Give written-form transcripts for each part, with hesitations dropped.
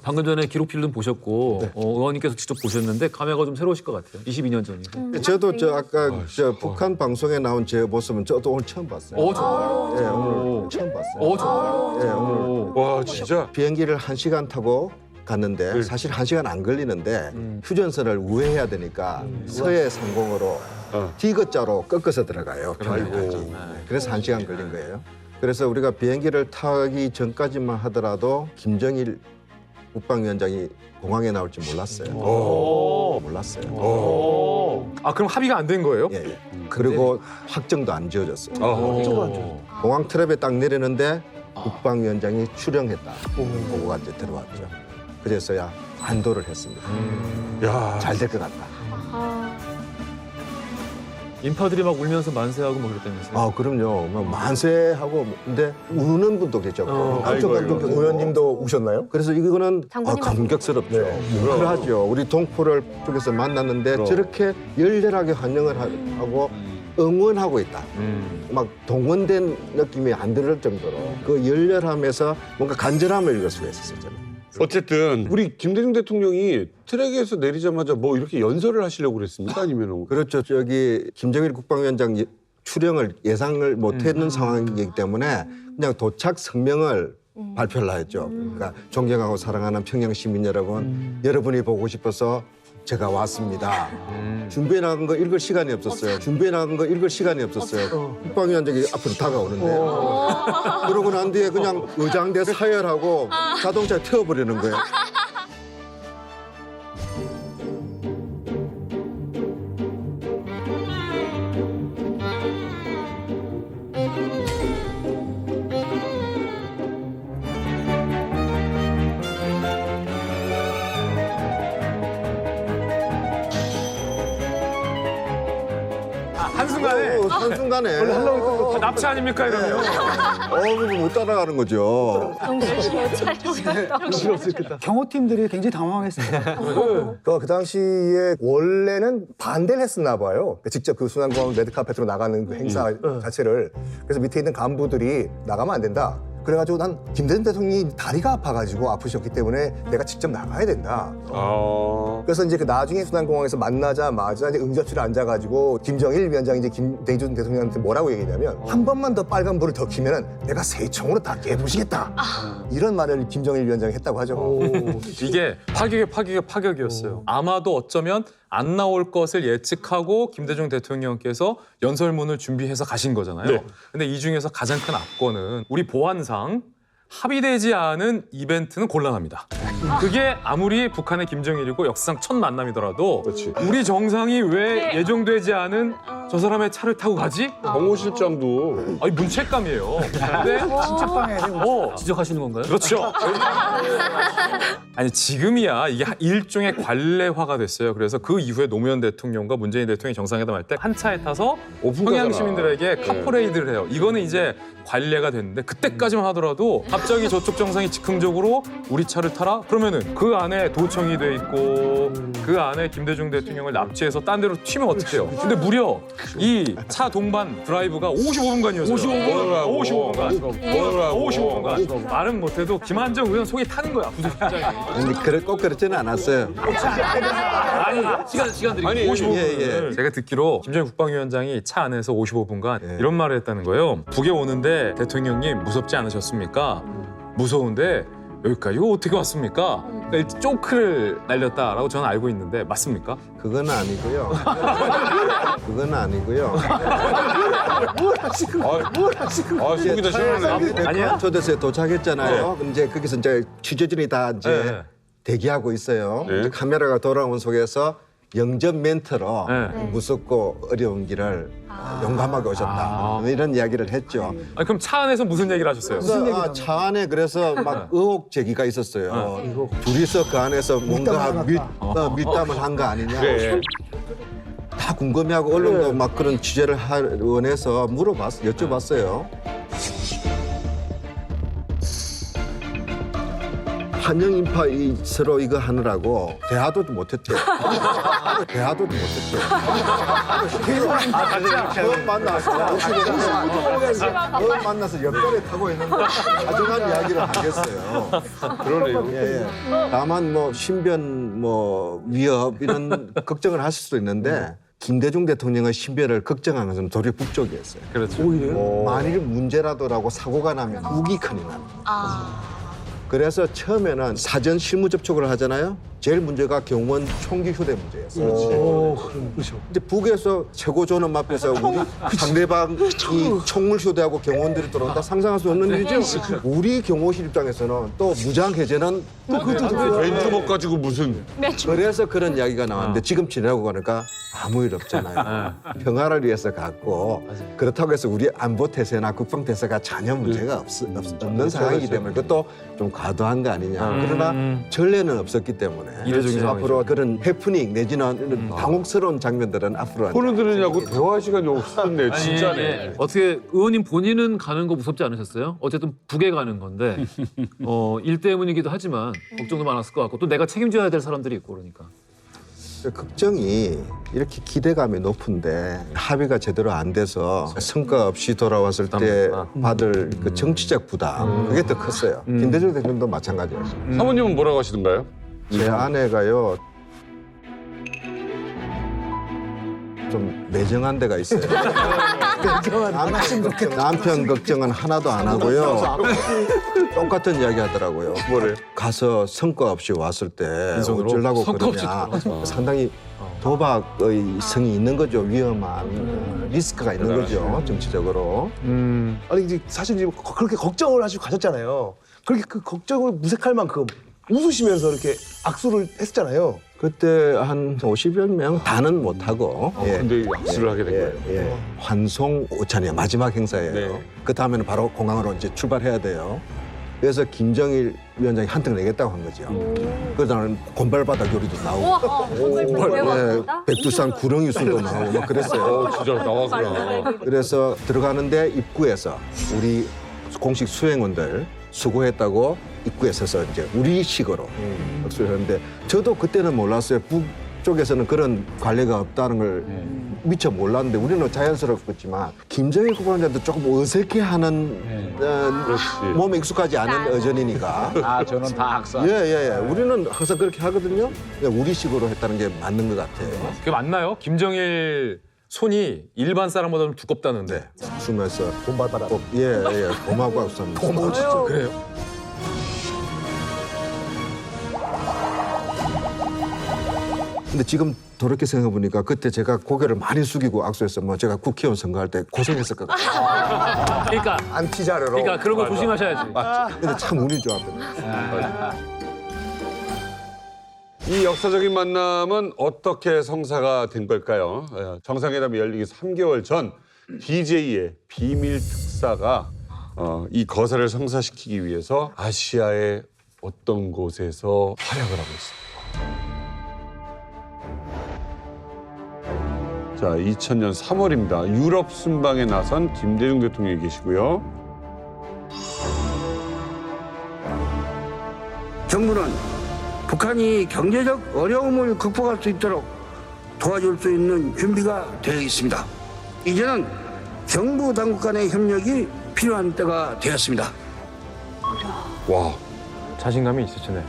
방금 전에 기록 필름 보셨고 네. 의원님께서 직접 보셨는데 감회가 좀 새로우실 것 같아요. 22년 전이고. 저도 아까 북한 방송에 나온 제 모습은 저도 오늘 처음 봤어요. 정말. 예, 오늘 처음 봤어요. 정말. 예, 오늘 와 진짜. 비행기를 1시간 타고 갔는데 사실 1시간 안 걸리는데 휴전선을 우회해야 되니까 서해 상공으로 D자로 꺾어서 들어가요. 평양까지. 그래서 1시간 걸린 거예요. 그래서 우리가 비행기를 타기 전까지만 하더라도 김정일 국방위원장이 공항에 나올 줄 몰랐어요. 몰랐어요. 아 그럼 합의가 안 된 거예요? 예, 예. 그리고 확정도 안 지어졌어요. 오. 공항 트랩에 딱 내리는데 국방위원장이 출영했다. 보고가 이제 들어왔죠. 그래서야 안도를 했습니다. 야. 잘 될 것 같다. 인파들이 막 울면서 만세하고 뭐 그랬다면서요? 아, 그럼요. 뭐 만세하고 근데 우는 분도 계셨고. 아이고, 감독 아이고. 의원님도 우셨나요? 그래서 이거는 장군님 감격스럽죠. 뭉클하죠. 우리 동포를 쪽에서 만났는데 저렇게 열렬하게 환영을 하고 응원하고 있다. 막 동원된 느낌이 안 들 정도로 그 열렬함에서 뭔가 간절함을 읽을 수가 있었어요. 저는. 어쨌든 우리 김대중 대통령이 트랙에서 내리자마자 뭐 이렇게 연설을 하시려고 그랬습니까? 아니면 그렇죠. 저기 김정일 국방위원장 출영을 예상을 못했는 상황이기 때문에 그냥 도착 성명을 발표를 했죠. 그러니까 존경하고 사랑하는 평양 시민 여러분, 여러분이 보고 싶어서 제가 왔습니다. 준비해 나간 거 읽을 시간이 없었어요. 준비해 나간 거 읽을 시간이 없었어요. 국방위원장이 앞으로 다가오는데 그러고 난 뒤에 그냥 의장대 서열하고 자동차에 태워버리는 거예요. 한순간에 한순간에 납치 아닙니까 이러면? 그거 못 따라가는 거죠. 정신 못 차리고. 경호팀들이 굉장히 당황했어요. 그 당시에 원래는 반대를 했었나 봐요. 직접 그 순환공항 레드카펫으로 나가는 그 행사 자체를. 그래서 밑에 있는 간부들이 나가면 안 된다. 그래가지고 난 김대중 대통령이 다리가 아파가지고 아프셨기 때문에 내가 직접 나가야 된다. 그래서 이제 그 나중에 순환공항에서 만나자마자 이제 응접실에 앉아가지고 김정일 위원장이 이제 김대중 대통령한테 뭐라고 얘기했냐면 한 번만 더 빨간 불을 더 켜면은 내가 새총으로 다 깨부시겠다. 이런 말을 김정일 위원장이 했다고 하죠. 이게 파격의 파격이었어요. 아마도 어쩌면 안 나올 것을 예측하고 김대중 대통령께서 연설문을 준비해서 가신 거잖아요. 네. 근데 이 중에서 가장 큰 압권은 우리 보안상 합의되지 않은 이벤트는 곤란합니다. 그게 아무리 북한의 김정일이고 역사상 첫 만남이더라도 그렇지. 우리 정상이 왜 예정되지 않은 저 사람의 차를 타고 가지? 경호실장도 아니 문책감이에요. 근데 지적하시는 건가요? 그렇죠. 아니 지금이야 이게 일종의 관례화가 됐어요. 그래서 그 이후에 노무현 대통령과 문재인 대통령이 정상회담 할 때 한 차에 타서 평양 시민들에게 카퍼레이드를 해요. 이거는 이제 관례가 됐는데 그때까지만 하더라도 갑자기 저쪽 정상이 즉흥적으로 우리 차를 타라? 그러면은 그 안에 도청이 돼 있고 그 안에 김대중 대통령을 납치해서 딴 데로 튀면 어떡해요? 근데 무려 이 차 동반 드라이브가 55분간이었어요. 55분간. 55분간. 말은 못해도 김한정 의원 속이 타는 거야. 부대장이. 아니, 꼭 그렇지는 않았어요. 아니 시간 드리고. 아니 55분. 예. 제가 듣기로 김정일 국방위원장이 차 안에서 55분간 예. 이런 말을 했다는 거예요. 북에 오는데 대통령님 무섭지 않으셨습니까? 무서운데 여기까지 이거 어떻게 왔습니까? 그러니까 조크를 날렸다라고 저는 알고 있는데 맞습니까? 그건 아니고요. 그건 아니고요. 속이 다 시원하네. 아니야? 초대소에 도착했잖아요. 이제 거기서 이제 취재진이 다 이제 네. 대기하고 있어요. 네. 이제 카메라가 돌아온 속에서 영접 멘트로 네. 무섭고 어려운 길을 용감하게 오셨다. 이런 이야기를 했죠. 아니, 그럼 차 안에서 무슨 얘기를 하셨어요? 그래서 차 안에 그래서 막 의혹 제기가 있었어요. 둘이서 그 안에서 뭔가 밀담을 한 거 아니냐. 그래. 다 궁금해하고 언론도 막 그런 취재를 원해서 여쭤봤어요. 환영 인파 서로 이거 하느라고 대화도 못했대요. 대화도 못했대요. 처음 만나서 처음 만나서 옆자리에 타고 있는데 다정한 이야기를 하겠어요. 그러네요. 예, 예. 다만 뭐 신변 뭐 위협 이런 걱정을 하실 수도 있는데 김대중 대통령의 신변을 걱정하는 것은 도리어 북쪽이었어요. 그렇죠. 만일 문제라도라고 사고가 나면 우기커니 납니다. 그래서 처음에는 사전 실무 접촉을 하잖아요. 제일 문제가 경원 총기 휴대 문제였어요. 근데 북에서 최고 존엄 앞에서 우리 상대방이 총을 휴대하고 경호원들이 들어온다 상상할 수 없는 일이죠. 우리 경호실 입장에서는 또 무장 해제는 왼주먹 가지고 무슨 그래서 그런 이야기가 나왔는데 지금 지나고 가니까 아무 일 없잖아요. 평화를 위해서 갔고 그렇다고 해서 우리 안보 태세나 국방 태세가 전혀 문제가 없는 상황이기 때문에 그것도 좀 과도한 거 아니냐. 그러나 전례는 없었기 때문에 이례적인 상황이죠. 앞으로 그런 해프닝 내지는 이런 당혹스러운 장면들은 앞으로 폰을 들으냐고 대화 시간이 없었네. 진짜네. 예. 어떻게 의원님 본인은 가는 거 무섭지 않으셨어요? 어쨌든 북에 가는 건데 일 때문이기도 하지만 걱정도 많았을 것 같고 또 내가 책임져야 될 사람들이 있고 그러니까. 걱정이 이렇게 기대감이 높은데 합의가 제대로 안 돼서 성과 없이 돌아왔을 때 받을 그 정치적 부담 그게 더 컸어요. 김대중 대통령도 마찬가지였어요. 사모님은 뭐라고 하시던가요? 제 아내가요 좀 매정한 데가 있어요. 남편 걱정은 하나도 안 하고요. 똑같은 이야기 하더라고요. 뭐래? 가서 성과 없이 왔을 때 빈손으로? 어쩌려고 성과 없이 그러냐. 상당히 도박의 성이 있는 거죠. 위험한 리스크가 있는 거죠. 정치적으로. 아니 이제 사실 이제 그렇게 걱정을 하시고 가셨잖아요. 그렇게 그 걱정을 무색할 만큼 웃으시면서 이렇게 악수를 했었잖아요. 그때 한 50여 명 다는 못하고 근데 악수를 하게 된 거예요. 예. 환송 오찬이에요. 마지막 행사예요. 네. 그 다음에는 바로 공항으로 이제 출발해야 돼요. 그래서 김정일 위원장이 한턱 내겠다고 한 거죠. 그다음에 곤발바닥 요리도 나오고, 예, 백두산 구렁이 술도 나오고 막 그랬어요. 진짜 나왔구나. 그래서 들어가는데 입구에서 우리 공식 수행원들 수고했다고 입구에 서서 이제 우리식으로 박수를 하는데 저도 그때는 몰랐어요. 북쪽에서는 그런 관례가 없다는 걸 미처 몰랐는데 우리는 자연스럽겠지만 김정일 국방장도 조금 어색해하는 몸에 익숙하지 않은 어전이니까. 아, 저는 다 학사. 예. 우리는 항상 그렇게 하거든요. 그냥 우리식으로 했다는 게 맞는 것 같아요. 그게 맞나요? 김정일 손이 일반 사람보다는 두껍다는데. 숨에서 곰발바닥. 꼭 고마고 합니다. 진짜 그래요? 근데 지금 돌이켜 생각해 보니까 그때 제가 고개를 많이 숙이고 악수해서 뭐 제가 국회의원 선거할 때 고생했을 것 같아요. 그러니까 안티 자료로. 그러니까 그런 거 조심하셔야지. 근데 참 운이 좋았거든요. 이 역사적인 만남은 어떻게 성사가 된 걸까요? 정상회담이 열리기 3개월 전 DJ의 비밀 특사가 이 거사를 성사시키기 위해서 아시아의 어떤 곳에서 활약을 하고 있습니다. 자, 2000년 3월입니다. 유럽 순방에 나선 김대중 대통령이 계시고요. 정부는 북한이 경제적 어려움을 극복할 수 있도록 도와줄 수 있는 준비가 되어 있습니다. 이제는 정부 당국 간의 협력이 필요한 때가 되었습니다. 와, 자신감이 있으시네.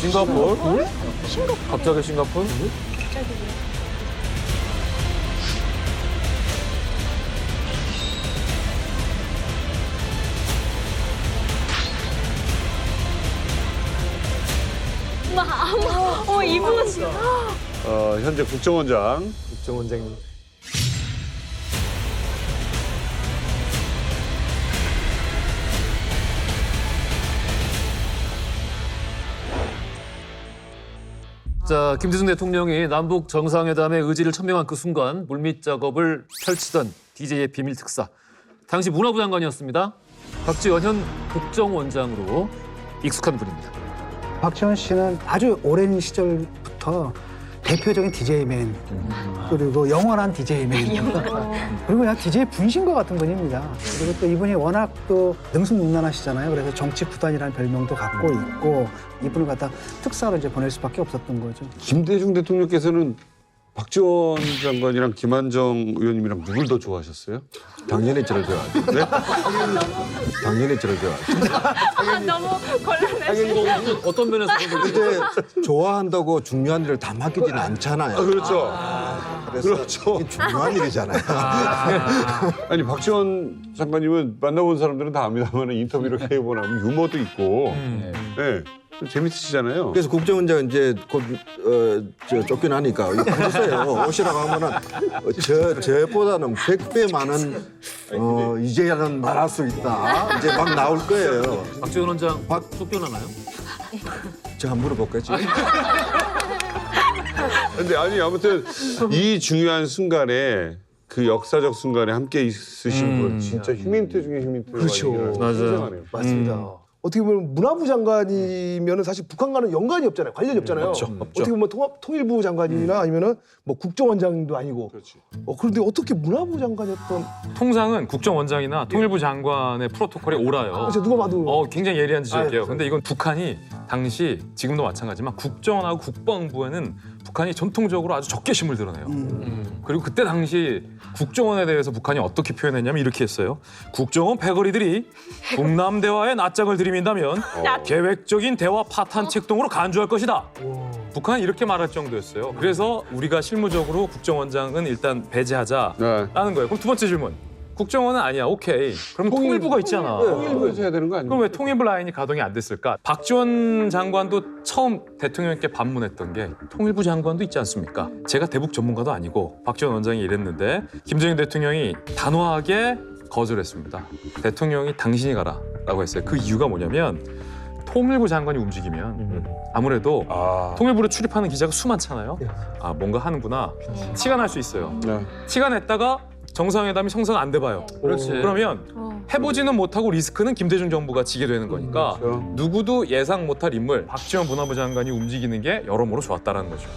싱가포르? 갑자기 싱가포르? 이분 현재 국정원장 국정원장님. 자, 김대중 대통령이 남북 정상회담의 의지를 천명한 그 순간 물밑 작업을 펼치던 DJ의 비밀 특사. 당시 문화부 장관이었습니다. 박지원 현 국정원장으로 익숙한 분입니다. 박지원 씨는 아주 오랜 시절부터 대표적인 DJ맨 그리고 영원한 DJ맨 그리고 그냥 DJ 분신과 같은 분입니다. 그리고 또 이분이 워낙 또 능수능란하시잖아요. 그래서 정치 구단이라는 별명도 갖고 있고 이분을 갖다 특사로 이제 보낼 수밖에 없었던 거죠. 김대중 대통령께서는 박지원 장관이랑 김한정 의원님이랑 누굴 더 좋아하셨어요? 당연히 저를 좋아하죠. 네? 당연히 저를 좋아하죠. 너무 곤란해. 어떤 면에서 근데 좋아한다고 중요한 일을 다 맡기지는 않잖아요. 그렇죠. 그래서 그렇죠. 이게 중요한 일이잖아요. 아니 박지원 장관님은 만나본 사람들은 다 압니다만 인터뷰를 해보면 유머도 있고, 네, 재밌으시잖아요. 그래서 국정원장 이제 곧 쫓겨나니까 이거 그러세요. 오시라고 하면은 저보다는 100배 많은 이제야는 말할 수 있다. 이제 막 나올 거예요. 박지원 원장 쫓겨나나요? 제가 한번 물어볼까요? 근데 아니 아무튼 이 중요한 순간에 그 역사적 순간에 함께 있으신 분 진짜 휴민트 중에 휴민트. 그렇죠. 맞아요. 맞습니다. 어떻게 보면 문화부 장관이면은 사실 북한과는 연관이 없잖아요. 관련이 없잖아요. 어떻게 보면 통일부 장관이나 아니면은 뭐 국정원장도 아니고. 그렇지. 그런데 어떻게 문화부 장관이었던 통상은 국정원장이나 통일부 장관의 프로토콜이 옳아요. 진짜 누가 봐도 굉장히 예리한 지적이에요. 근데 이건 북한이 당시 지금도 마찬가지지만 국정원하고 국방부에는 북한이 전통적으로 아주 적개심을 드러내요. 그리고 그때 당시 국정원에 대해서 북한이 어떻게 표현했냐면 이렇게 했어요. 국정원 패거리들이 북남 대화에 낯장을 들이민다면 계획적인 대화 파탄 책동으로 간주할 것이다. 북한이 이렇게 말할 정도였어요. 그래서 우리가 실무적으로 국정원장은 일단 배제하자라는 거예요. 그럼 두 번째 질문. 국정원은 아니야. 오케이. 그럼 통일부가 있잖아. 통일부에서 해야 되는 거 아니에요? 그럼 왜 통일부 라인이 가동이 안 됐을까? 박지원 장관도 처음 대통령께 반문했던 게 통일부 장관도 있지 않습니까? 제가 대북 전문가도 아니고 박지원 원장이 이랬는데 김정인 대통령이 단호하게 거절했습니다. 대통령이 당신이 가라라고 했어요. 그 이유가 뭐냐면 통일부 장관이 움직이면 아무래도 통일부로 출입하는 기자가 수많잖아요. 뭔가 하는구나. 티가 날 수 있어요. 네. 티가 냈다가 정상회담이 성사가 안 돼봐요. 그렇지. 그러면 해보지는 못하고 리스크는 김대중 정부가 지게 되는 거니까 그렇죠. 누구도 예상 못할 인물 박지원 문화부 장관이 움직이는 게 여러모로 좋았다라는 거죠.